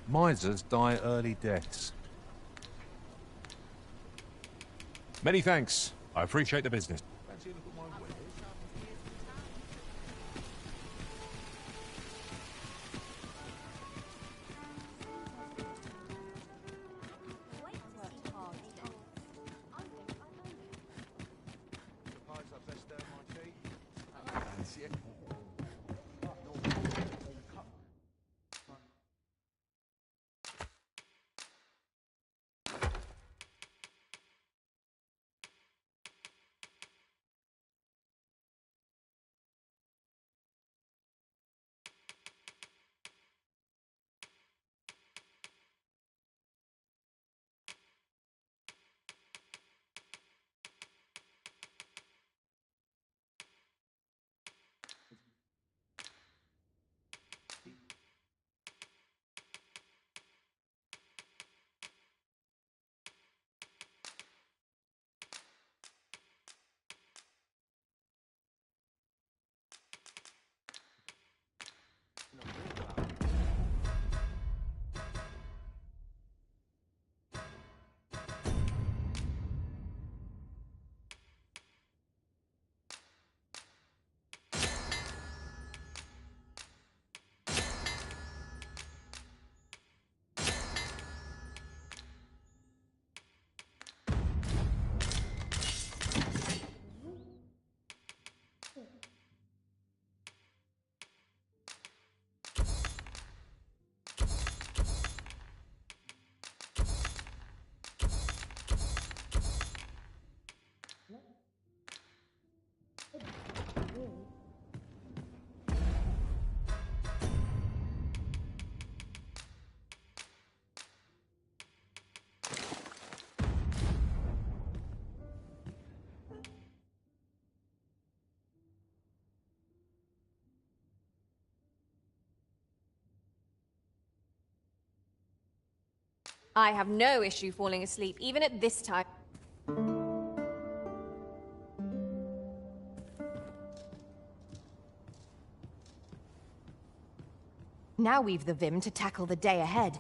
misers die early deaths. Many thanks. I appreciate the business. I have no issue falling asleep, even at this time. Now we've the vim to tackle the day ahead.